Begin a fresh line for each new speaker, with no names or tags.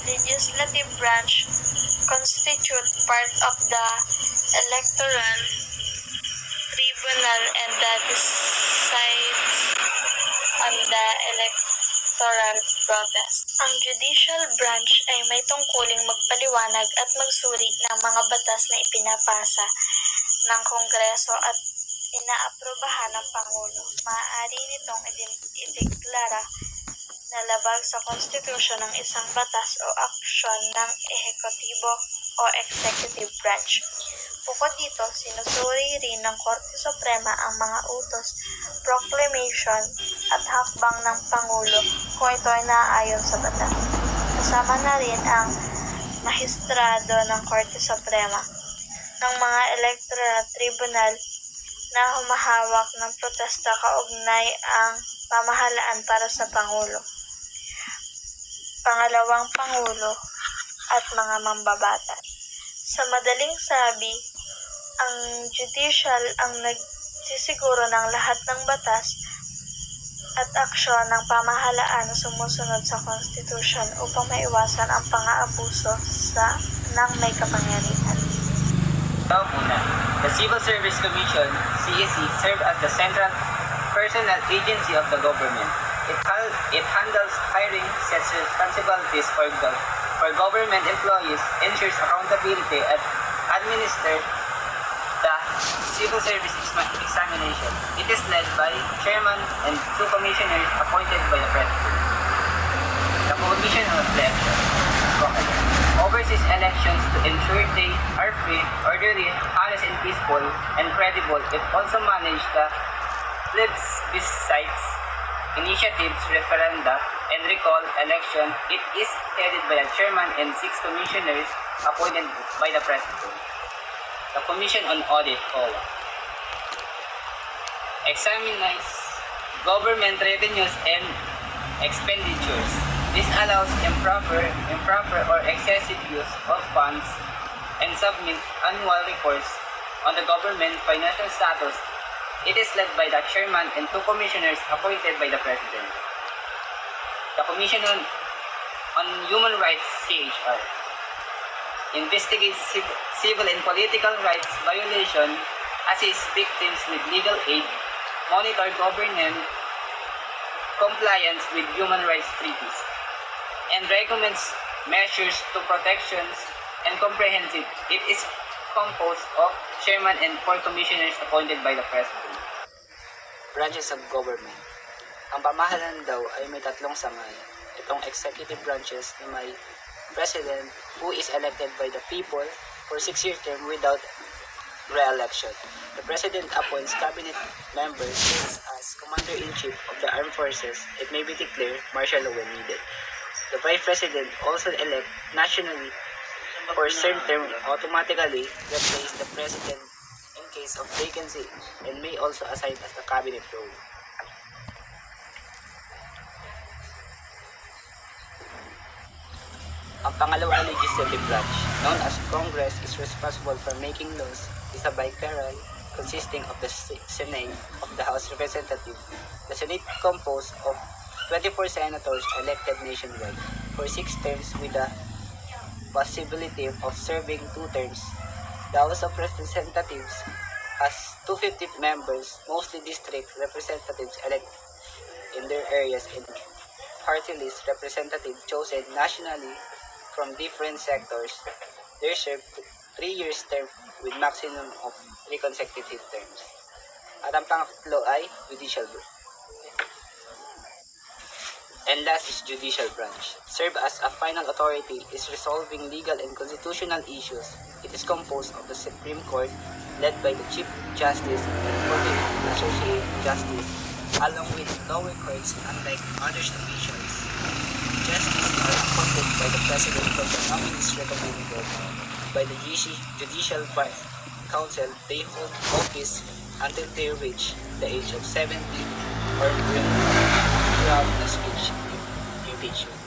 legislative branch constitute part of the electoral tribunal and that decides on the electoral protest. Ang judicial branch ay may tungkuling magpaliwanag at magsuri ng mga batas na ipinapasa ng Kongreso at inaaprobahan ng Pangulo. Maaari nitong ideklara na labag sa konstitusyon ng isang batas o aksyon ng ehekutibo o executive branch. Bukod dito, sinusuri rin ng Korte Suprema ang mga utos, proclamation at hakbang ng Pangulo kung ito ay naaayon sa batas. Kasama na rin ang mahistrado ng Korte Suprema ng mga electoral tribunal na humahawak ng protesta kaugnay ang pamahalaan para sa Pangulo, pangalawang Pangulo at mga mambabatas. Sa madaling sabi, ang judicial ang nagsisiguro ng lahat ng batas at aksyon ng pamahalaan na sumusunod sa konstitusyon upang maiwasan ang pang-aabuso ng may kapangyarihan.
Una, the Civil Service Commission, CSC, serves as the central personnel agency of the government. It handles hiring, sets responsibilities for government employees, ensures accountability, and administers the civil service examination. It is led by chairman and 2 commissioners appointed by the president. The Commission on Elections oversees elections to ensure they are free, orderly, honest, and peaceful, and credible. It also manages the plebiscites, initiatives, referenda, and recall election. It is headed by a chairman and 6 commissioners appointed by the president. The Commission on Audit, COA, examines government revenues and expenditures. This allows improper or excessive use of funds and submit annual reports on the government financial status. It is led by the chairman and 2 commissioners appointed by the president. The Commission on Human Rights, CHR, investigates civil and political rights violation, assists victims with legal aid, monitor government compliance with human rights treaties, and recommends measures to protections and comprehensive. It is composed of chairman and 4 commissioners appointed by the president.
Branches of government. Ang pamahalaan daw ay may 3 sangay. Itong executive branches na may president who is elected by the people for 6-year term without re-election. The president appoints cabinet members as commander-in-chief of the armed forces. It may be declared martial law when needed. The vice president also elect nationally for certain term automatically replace the president in case of vacancy and may also assign as the cabinet role. Ang pangalawang legislative branch, known as Congress, is responsible for making laws. Is a bicameral consisting of the Senate of the House Representatives. The Senate composed of 24 senators elected nationwide for 6 terms with the possibility of serving 2 terms. The House of Representatives has 250 members, mostly district representatives elected in their areas and party list representatives chosen nationally from different sectors. They serve 3 years term with maximum of 3 consecutive terms. At ang pangatlo ay judicial branch. And last is judicial branch. Serve as a final authority is resolving legal and constitutional issues. It is composed of the Supreme Court led by the Chief Justice and 14 Associate Justice along with lower courts unlike other divisions. Justices are appointed by the President from the nominees recommended by the Judicial Council. They hold office until they reach the age of 70 or throughout the speech impeachment.